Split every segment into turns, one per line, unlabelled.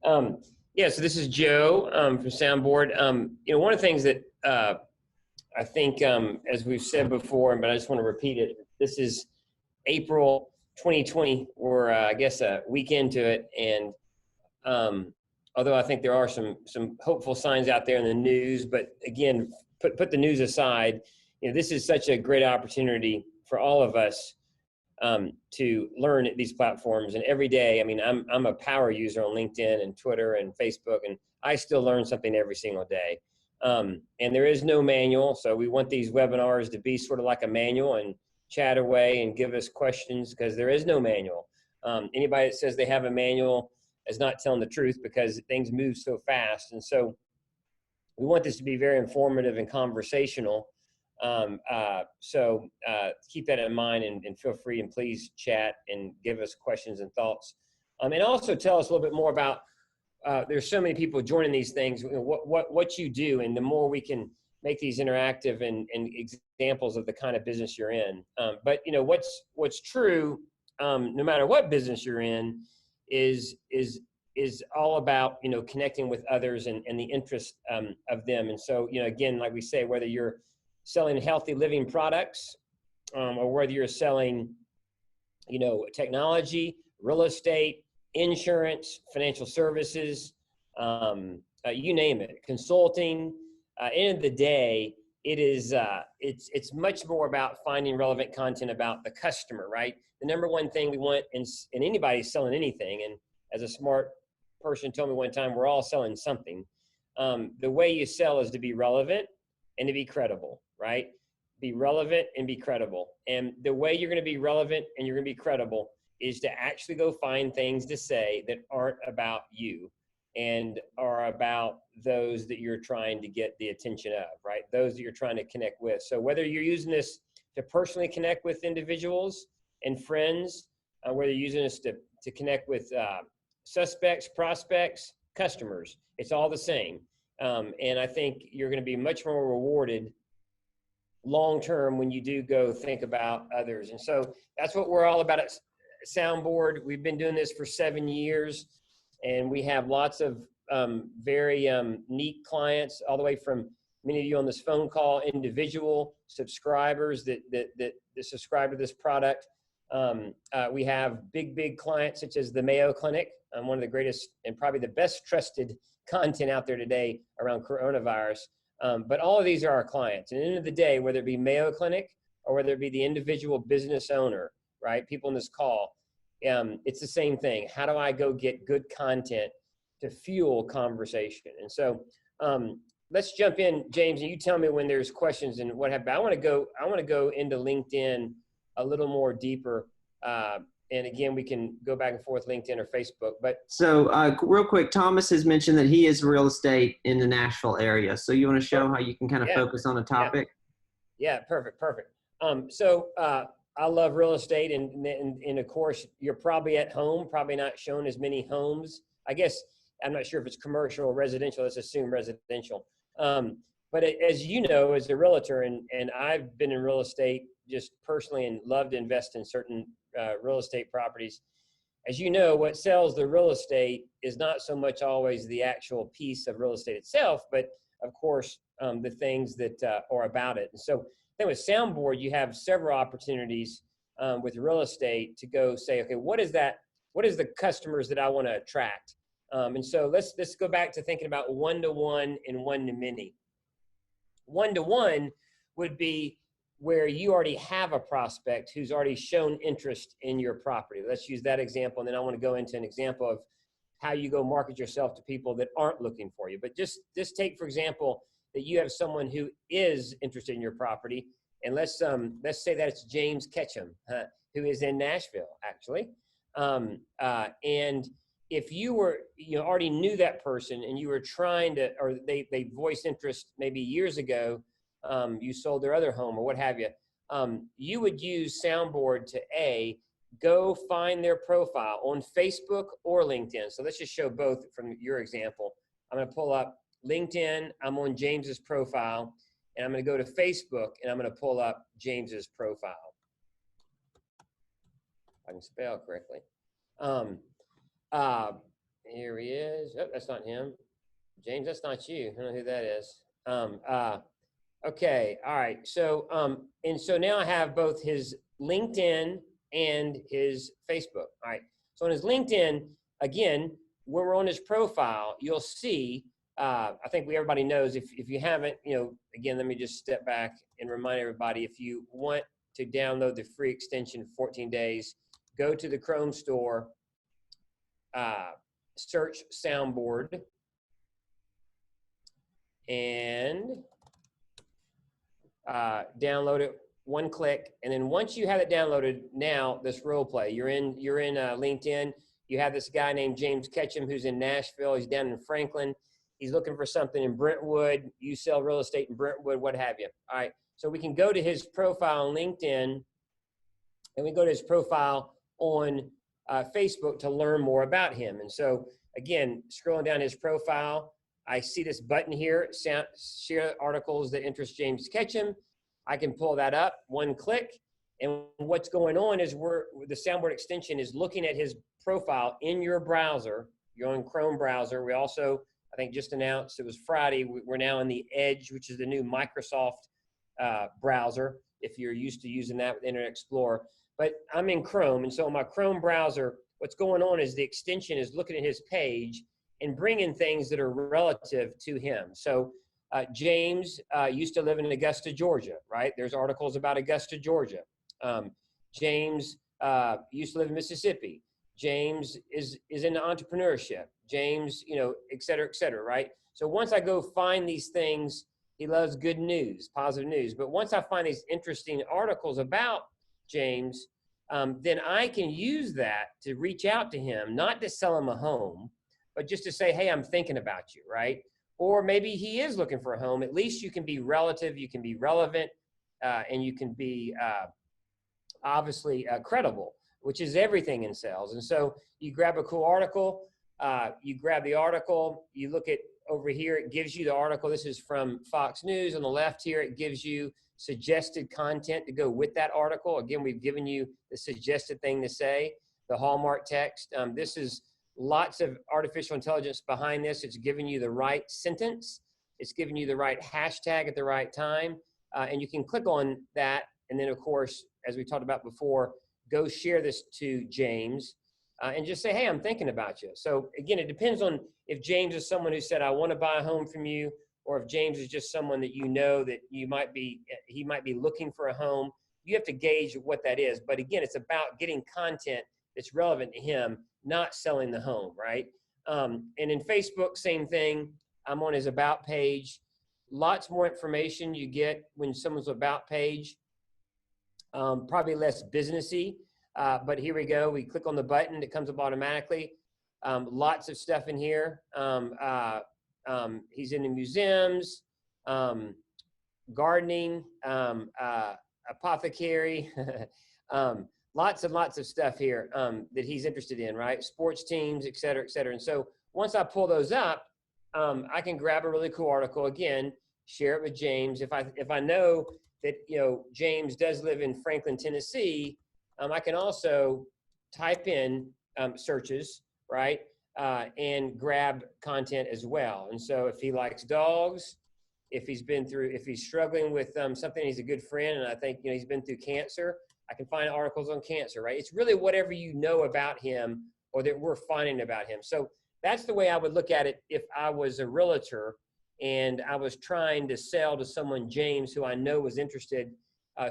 Yeah, so this is Joe from Soundboard. One of the things that I think, as we've said before, but I just want to repeat it, this is April 2020. We're, I guess, a week into it. And although I think there are some hopeful signs out there in the news, but again, put the news aside, this is such a great opportunity for all of us to learn these platforms. And every day, I mean, I'm a power user on LinkedIn and Twitter and Facebook, and I still learn something every single day. And there is no manual, so we want these webinars to be sort of like a manual and chat away and give us questions, because there is no manual. Anybody that says they have a manual is not telling the truth, because things move so fast. And so we want this to be very informative and conversational. So keep that in mind, and feel free, and please chat and give us questions and thoughts. And also tell us a little bit more about, there's so many people joining these things, what you do, and the more we can make these interactive and examples of the kind of business you're in. But what's true, no matter what business you're in, is all about, connecting with others and the interest of them. And so, again, like we say, whether you're selling healthy living products, or whether you're selling, technology, real estate, insurance, financial services, you name it, consulting, end of the day, it is, it's much more about finding relevant content about the customer, right? The number one thing we want in anybody selling anything, and as a smart person told me one time, we're all selling something. The way you sell is to be relevant and to be credible, right? Be relevant and be credible. And the way you're going to be relevant and you're going to be credible is to actually go find things to say that aren't about you and are about those that you're trying to get the attention of, right? Those that you're trying to connect with. So whether you're using this to personally connect with individuals and friends, whether you're using this to connect with suspects, prospects, customers, it's all the same. And I think you're going to be much more rewarded long-term when you do go think about others. And so that's what we're all about at Soundboard. We've been doing this for 7 years, and we have lots of very neat clients, all the way from many of you on this phone call, individual subscribers that subscribe to this product. We have big clients such as the Mayo Clinic, one of the greatest and probably the best trusted content out there today around coronavirus. But all of these are our clients. And at the end of the day, whether it be Mayo Clinic or whether it be the individual business owner, right? People in this call, it's the same thing. How do I go get good content to fuel conversation? And so let's jump in, James, and you tell me when there's questions and what have you. I want to go into LinkedIn a little more deeper. And again, we can go back and forth LinkedIn or Facebook. But
so real quick, Thomas has mentioned that he is real estate in the Nashville area. So you want to show how you can kind of focus on a topic?
Yeah, perfect. So I love real estate, and of course, you're probably at home, probably not shown as many homes. I guess I'm not sure if it's commercial or residential. Let's assume residential. But as you know, as a realtor, and I've been in real estate just personally and love to invest in certain real estate properties. As you know, what sells the real estate is not so much always the actual piece of real estate itself, but of course, the things that are about it. And so then with Soundboard, you have several opportunities with real estate to go say, okay, what is the customers that I want to attract? And so let's go back to thinking about one-to-one and one-to-many. One-to-one would be where you already have a prospect who's already shown interest in your property. Let's use that example, and then I want to go into an example of how you go market yourself to people that aren't looking for you. But just take, for example, that you have someone who is interested in your property, and let's say that it's James Ketchum, who is in Nashville, actually. And if you already knew that person and you were trying to, or they voiced interest maybe years ago, you sold their other home or what have you, you would use Soundboard to go find their profile on Facebook or LinkedIn. So let's just show both from your example. I'm going to pull up LinkedIn. I'm on James's profile, and I'm going to go to Facebook, and I'm going to pull up James's profile. If I can spell correctly. Here he is. Oh, that's not him. James, that's not you. I don't know who that is. Okay. All right. So, and so now I have both his LinkedIn and his Facebook. All right. So on his LinkedIn, again, when we're on his profile, you'll see, I think everybody knows if you haven't, again, let me just step back and remind everybody, if you want to download the free extension 14 days, go to the Chrome store, search Soundboard, and download it, one click. And then once you have it downloaded, now this role play, you're in LinkedIn. You have this guy named James Ketchum who's in Nashville. He's down in Franklin. He's looking for something in Brentwood. You sell real estate in Brentwood, what have you. All right. So we can go to his profile on LinkedIn, and we go to his profile on Facebook to learn more about him. And so again, scrolling down his profile, I see this button here, share articles that interest James Ketchum. I can pull that up, one click. And what's going on is the Soundboard extension is looking at his profile in your browser. You're on Chrome browser. We also, I think, just announced, it was Friday, we're now in the Edge, which is the new Microsoft browser, if you're used to using that with Internet Explorer. But I'm in Chrome, and so on my Chrome browser, what's going on is the extension is looking at his page and bringing things that are relative to him. So James used to live in Augusta, Georgia, right? There's articles about Augusta, Georgia. James used to live in Mississippi. James is into entrepreneurship. James, et cetera, right? So once I go find these things, he loves good news, positive news. But once I find these interesting articles about James, then I can use that to reach out to him, not to sell him a home, but just to say, hey, I'm thinking about you, right? Or maybe he is looking for a home. At least you can be relative, you can be relevant, and you can be obviously credible, which is everything in sales. And so you grab a cool article, you grab the article, you look at over here, it gives you the article. This is from Fox News. On the left here, it gives you suggested content to go with that article. Again, we've given you the suggested thing to say, the hallmark text. This is lots of artificial intelligence behind this. It's giving you the right sentence. It's giving you the right hashtag at the right time. And you can click on that. And then, of course, as we talked about before, go share this to James and just say, hey, I'm thinking about you. So again, it depends on if James is someone who said, I want to buy a home from you, or if James is just someone that that he might be looking for a home. You have to gauge what that is. But again, it's about getting content that's relevant to him, not selling the home, right? And in Facebook, same thing. I'm on his about page. Lots more information you get when someone's about page. Probably less businessy, but here we go. We click on the button, it comes up automatically. Lots of stuff in here. He's in the museums, gardening, apothecary, lots and lots of stuff here that he's interested in, right? Sports teams, et cetera, et cetera. And so once I pull those up, I can grab a really cool article, again, share it with James. If I know that James does live in Franklin, Tennessee, I can also type in searches, right, and grab content as well. And so if he likes dogs, if he's struggling with something, he's a good friend, and I think he's been through cancer, I can find articles on cancer, right? It's really whatever you know about him or that we're finding about him. So that's the way I would look at it if I was a realtor and I was trying to sell to someone, James, who I know was interested,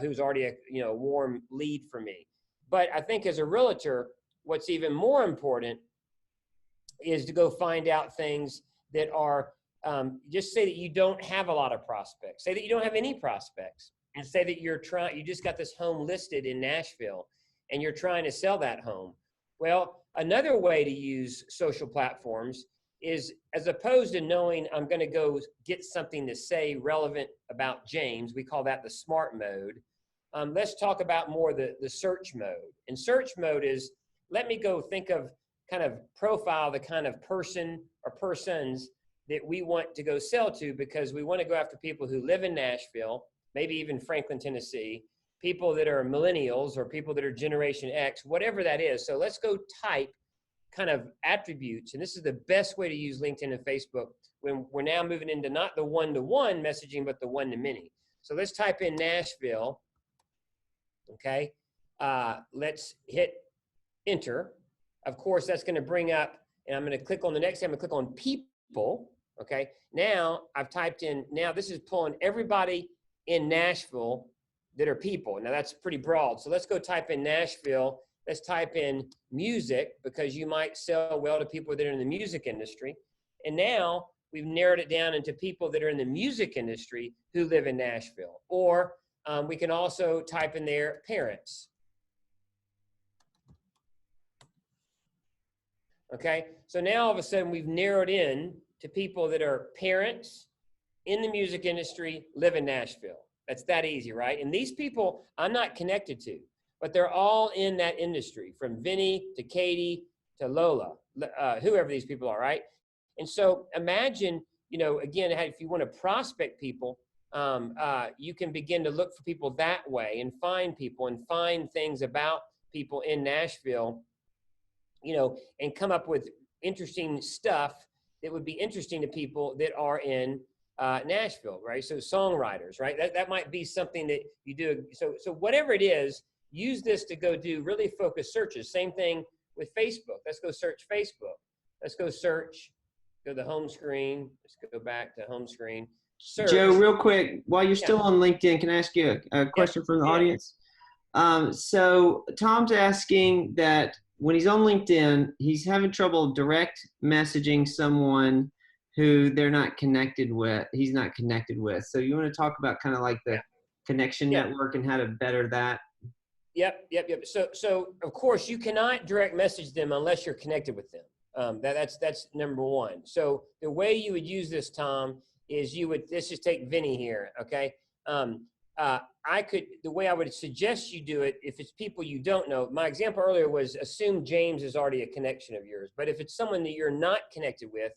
who's already a warm lead for me. But I think as a realtor, what's even more important is to go find out things that are, just say that you don't have a lot of prospects. Say that you don't have any prospects, and say that you just got this home listed in Nashville and you're trying to sell that home. Well, another way to use social platforms is, as opposed to knowing I'm going to go get something to say relevant about James, we call that the smart mode. Let's talk about more the search mode. And search mode is, let me go think of kind of profile the kind of person or persons that we want to go sell to, because we want to go after people who live in Nashville, maybe even Franklin, Tennessee, people that are millennials or people that are Generation X, whatever that is. So let's go type kind of attributes, and this is the best way to use LinkedIn and Facebook when we're now moving into not the one-to-one messaging, but the one-to-many. So let's type in Nashville, okay? Let's hit enter. Of course, that's gonna bring up, and I'm gonna click on the next thing, I'm gonna click on people, okay? Now, I've typed in, now this is pulling everybody in Nashville that are people. Now that's pretty broad. So let's go type in Nashville. Let's type in music, because you might sell well to people that are in the music industry. And now we've narrowed it down into people that are in the music industry who live in Nashville. Or we can also type in there parents. Okay, so now all of a sudden we've narrowed in to people that are parents in the music industry, live in Nashville. That's that easy, right? And these people I'm not connected to, but they're all in that industry, from Vinny to Katie to Lola, whoever these people are, right? And so imagine, you know, again, if you want to prospect people, you can begin to look for people that way and find people and find things about people in Nashville, you know, and come up with interesting stuff that would be interesting to people that are in Nashville, right? So songwriters, right? That might be something that you do. So whatever it is, use this to go do really focused searches. Same thing with Facebook. Let's go search Facebook. Let's go search, go to the home screen. Let's go back to home screen. Search.
Joe, real quick, while you're still on LinkedIn, can I ask you a question from the audience? So Tom's asking that when he's on LinkedIn, he's having trouble direct messaging someone who they're not connected with. He's not connected with. So you want to talk about kind of like the connection network and how to better that?
Yep. So of course you cannot direct message them unless you're connected with them. That's number one. So the way you would use this, Tom, is you would, let's just take Vinny here, okay? The way I would suggest you do it, if it's people you don't know, my example earlier was assume James is already a connection of yours. But if it's someone that you're not connected with,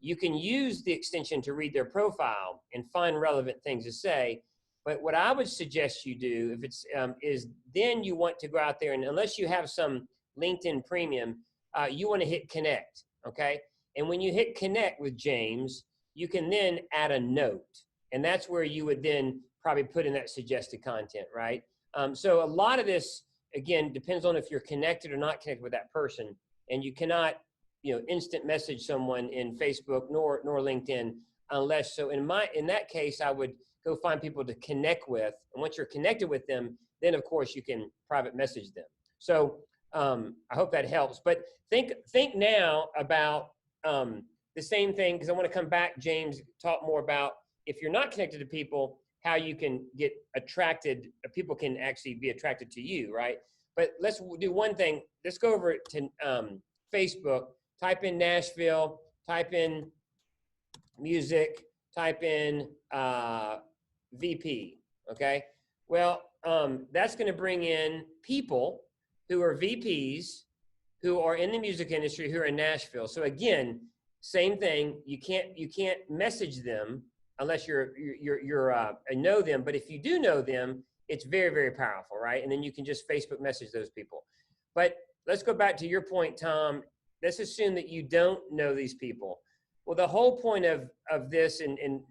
you can use the extension to read their profile and find relevant things to say. But what I would suggest you do, if it's is then you want to go out there, and unless you have some LinkedIn Premium, you want to hit connect, okay? And when you hit connect with James, you can then add a note, and that's where you would then probably put in that suggested content, right? So a lot of this, again, depends on if you're connected or not connected with that person, and you cannot, you know, instant message someone in Facebook nor LinkedIn unless, so in that case, I would go find people to connect with. And once you're connected with them, then of course you can private message them. So I hope that helps. But think now about the same thing, because I want to come back, James, talk more about if you're not connected to people, how you can get attracted, people can actually be attracted to you, right? But let's do one thing. Let's go over to Facebook, type in Nashville, type in music, type in VP, okay? Well, that's gonna bring in people who are VPs, who are in the music industry, who are in Nashville. So again, same thing, you can't message them unless you're know them, but if you do know them, it's very, very powerful, right? And then you can just Facebook message those people. But let's go back to your point, Tom. Let's assume that you don't know these people. Well, the whole point of this, and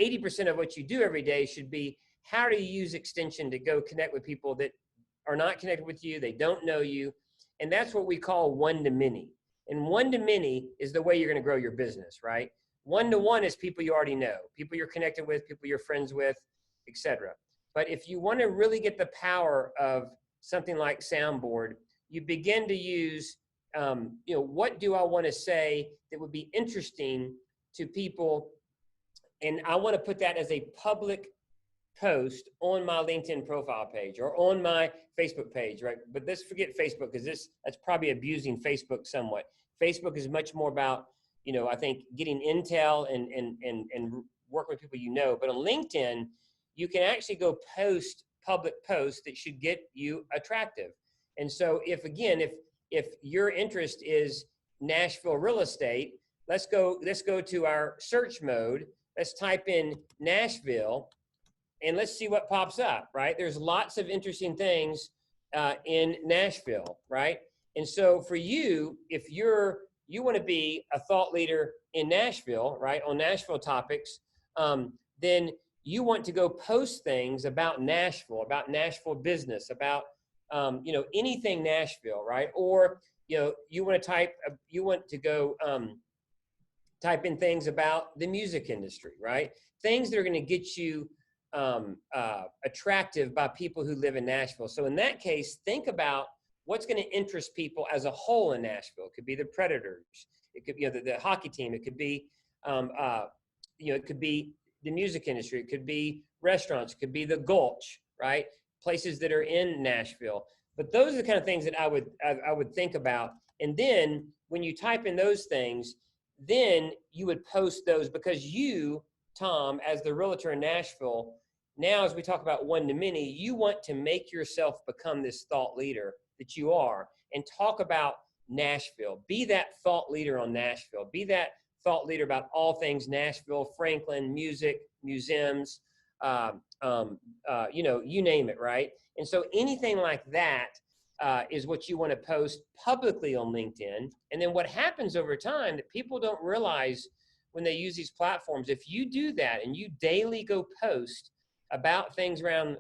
80% of what you do every day should be, how do you use extension to go connect with people that are not connected with you, they don't know you, and that's what we call one-to-many. And one-to-many is the way you're gonna grow your business, right? One-to-one is people you already know, people you're connected with, people you're friends with, etc. But if you wanna really get the power of something like Soundboard, you begin to use, you know, what do I wanna say that would be interesting to people? And I want to put that as a public post on my LinkedIn profile page or on my Facebook page, right? But let's forget Facebook, because that's probably abusing Facebook somewhat. Facebook is much more about, you know, I think getting intel and working with people you know. But on LinkedIn, you can actually go post public posts that should get you attractive. And so if your interest is Nashville real estate, let's go to our search mode. Let's type in Nashville and let's see what pops up, right? There's lots of interesting things in Nashville, right? And so for you, if you want to be a thought leader in Nashville, right, on Nashville topics, then you want to go post things about Nashville business, about anything Nashville, right? Or you want to go type in things about the music industry, right? Things that are going to get you attractive by people who live in Nashville. So in that case, think about what's going to interest people as a whole in Nashville. It could be the Predators, it could be the hockey team, it could be it could be the music industry, it could be restaurants, it could be the Gulch, right? Places that are in Nashville. But those are the kind of things that I would think about. And then when you type in those things, then you would post those, because you, Tom, as the realtor in Nashville, now as we talk about one-to-many, you want to make yourself become this thought leader that you are, and talk about Nashville. Be that thought leader on Nashville. Be that thought leader about all things Nashville, Franklin, music, museums, you name it, right? And so anything like that is what you want to post publicly on LinkedIn. And then what happens over time that people don't realize when they use these platforms, if you do that and you daily go post about things around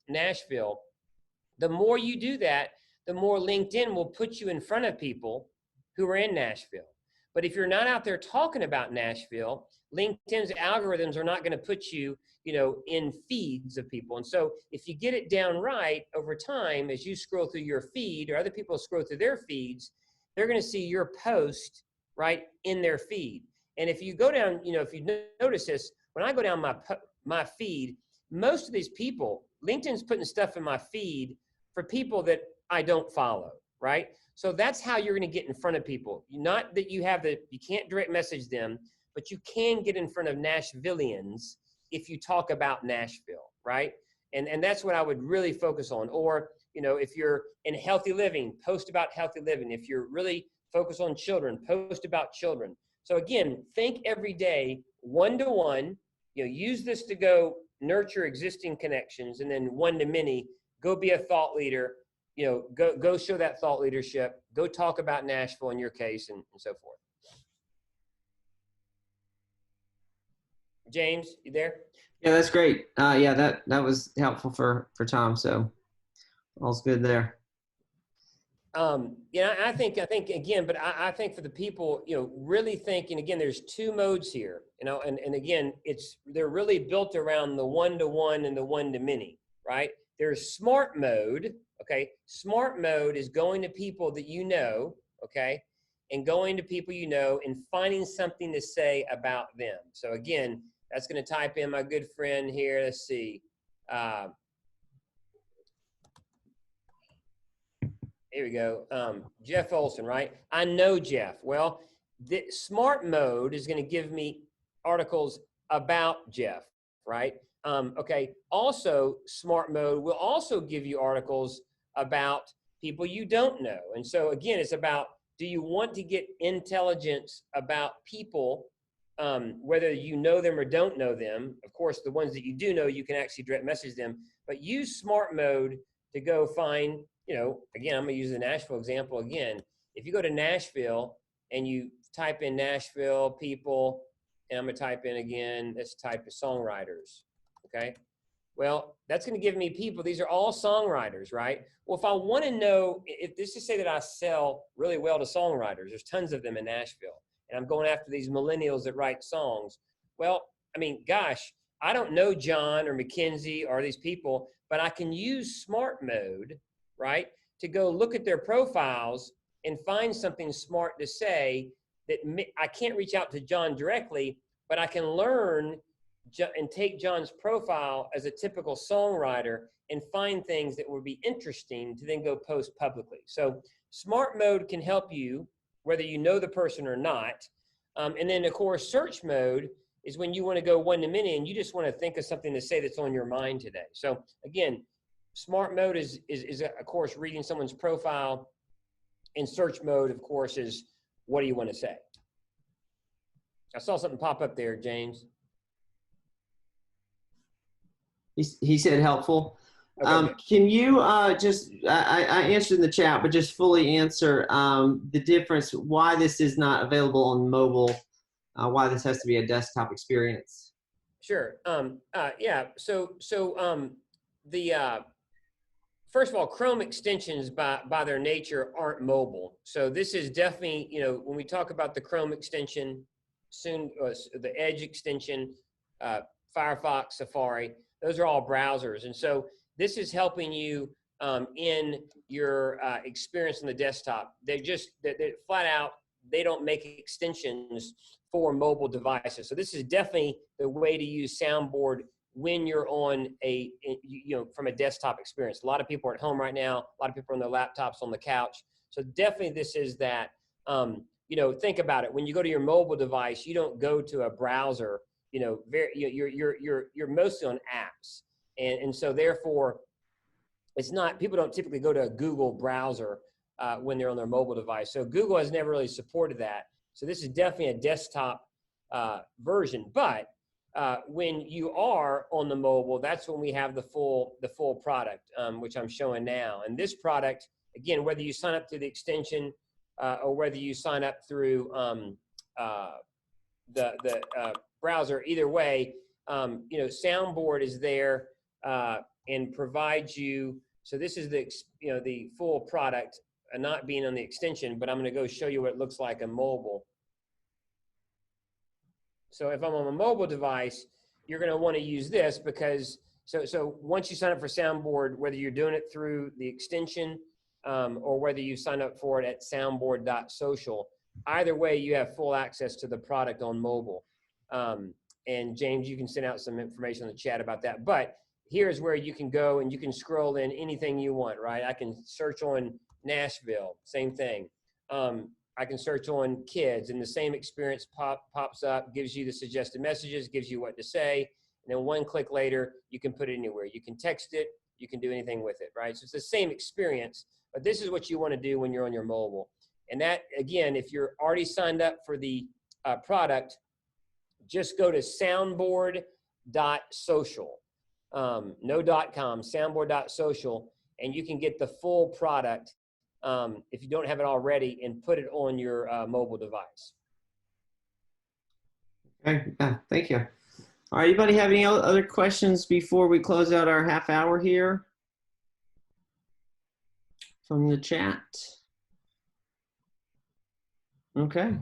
Nashville, the more you do that, the more LinkedIn will put you in front of people who are in Nashville. But if you're not out there talking about Nashville, LinkedIn's algorithms are not going to put you, in feeds of people. And so if you get it down right over time, as you scroll through your feed or other people scroll through their feeds, they're going to see your post right in their feed. And if you go down, if you notice this, when I go down my feed, most of these people, LinkedIn's putting stuff in my feed for people that I don't follow, right? So that's how you're going to get in front of people. Not that you can't direct message them, but you can get in front of Nashvillians if you talk about Nashville, right? And that's what I would really focus on. Or, if you're in healthy living, post about healthy living. If you're really focused on children, post about children. So again, think every day, one-to-one, use this to go nurture existing connections, and then one-to-many, go be a thought leader, go show that thought leadership, go talk about Nashville in your case, and so forth. James, you there?
Yeah, that's great. That was helpful for Tom. So all's good there.
I think again, but I think for the people, really thinking, again, there's two modes here, and again, they're really built around the one-to-one and the one-to-many, right? There's smart mode. Okay. Smart mode is going to people that okay, and going to people and finding something to say about them. So again, that's going to type in my good friend here. Let's see. Here we go. Jeff Olson, right? I know Jeff. Well, the smart mode is going to give me articles about Jeff, right? Okay. Also, smart mode will also give you articles about people you don't know. And so again, it's about, do you want to get intelligence about people, whether you know them or don't know them? Of course, the ones that you do know, you can actually direct message them, but use smart mode to go find, again, I'm going to use the Nashville example again. If you go to Nashville and you type in Nashville people, and I'm going to type in again, let's type in songwriters. Okay. Well, that's going to give me people. These are all songwriters, right? Well, if I want to know, if this is say that I sell really well to songwriters, there's tons of them in Nashville, and I'm going after these millennials that write songs. Well, gosh, I don't know John or Mackenzie or these people, but I can use smart mode, right, to go look at their profiles and find something smart to say that I can't reach out to John directly, but I can learn and take John's profile as a typical songwriter and find things that would be interesting to then go post publicly. So smart mode can help you whether you know the person or not. And then of course, search mode is when you want to go one-to-many and you just want to think of something to say that's on your mind today. So again, smart mode is of course reading someone's profile, and search mode, of course, is what do you want to say? I saw something pop up there, James.
He said helpful.
Okay, good.
Can you just, I answered in the chat, but just fully answer the difference, why this is not available on mobile, why this has to be a desktop experience?
Sure. Yeah. The first of all, Chrome extensions by their nature aren't mobile. So this is definitely, when we talk about the Chrome extension, soon the Edge extension, Firefox, Safari, those are all browsers. And so this is helping you in your experience on the desktop. They flat out, they don't make extensions for mobile devices. So this is definitely the way to use Soundboard when you're on from a desktop experience. A lot of people are at home right now. A lot of people are on their laptops on the couch. So definitely this is that. Think about it. When you go to your mobile device, you don't go to a browser. You're mostly on apps, and so therefore, it's not. People don't typically go to a Google browser when they're on their mobile device. So Google has never really supported that. So this is definitely a desktop version, but when you are on the mobile, that's when we have the full product, which I'm showing now. And this product, again, whether you sign up through the extension or whether you sign up through the browser, either way, Soundboard is there and provides you. So this is the full product, not being on the extension, but I'm going to go show you what it looks like on mobile. So if I'm on a mobile device, you're going to want to use this because so once you sign up for Soundboard, whether you're doing it through the extension or whether you sign up for it at soundboard.social, either way, you have full access to the product on mobile. And James, you can send out some information in the chat about that. But here's where you can go and you can scroll in anything you want, right? I can search on Nashville, same thing. I can search on kids and the same experience pops up, gives you the suggested messages, gives you what to say. And then one click later, you can put it anywhere. You can text it, you can do anything with it, right? So it's the same experience, but this is what you want to do when you're on your mobile. And that, again, if you're already signed up for the product, just go to soundboard.social, no .com, soundboard.social, and you can get the full product if you don't have it already, and put it on your mobile device.
Okay, thank you. All right, anybody have any other questions before we close out our half hour here from the chat? Okay.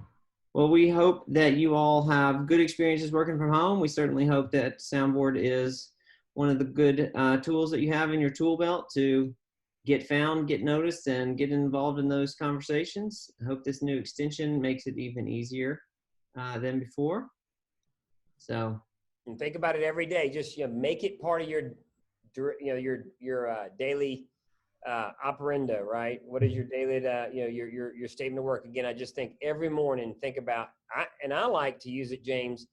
Well, we hope that you all have good experiences working from home. We certainly hope that Soundboard is one of the good tools that you have in your tool belt to get found, get noticed, and get involved in those conversations. I hope this new extension makes it even easier than before. So,
and think about it every day. Just make it part of your daily operanda, right? What is your daily your statement of work? Again, I just think every morning think about. I like to use it, James.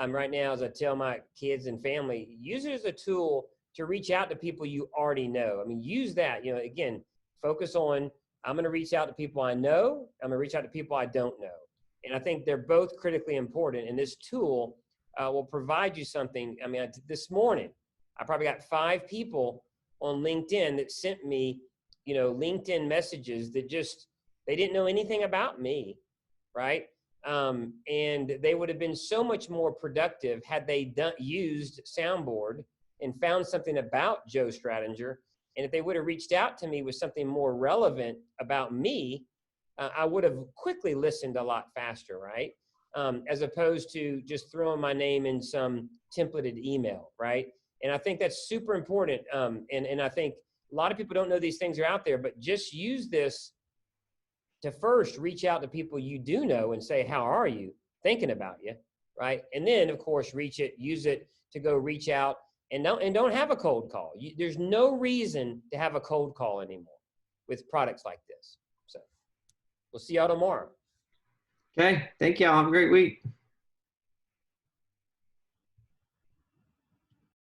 Right now, as I tell my kids and family, use it as a tool to reach out to people you already know. I mean, use that, again, focus on, I'm going to reach out to people I know. I'm going to reach out to people I don't know. And I think they're both critically important. And this tool will provide you something. I mean, this morning, I probably got 5 people on LinkedIn that sent me, LinkedIn messages that they didn't know anything about me, right? And they would have been so much more productive had they used Soundboard and found something about Joe Stratinger. And if they would have reached out to me with something more relevant about me, I would have quickly listened a lot faster, right? As opposed to just throwing my name in some templated email, right? And I think that's super important. And I think a lot of people don't know these things are out there, but just use this to first reach out to people you do know and say, how are you? Thinking about you, right? And then, of course, use it to go reach out. And don't have a cold call. There's no reason to have a cold call anymore with products like this. So we'll see y'all tomorrow.
Okay. Thank y'all. Have a great week.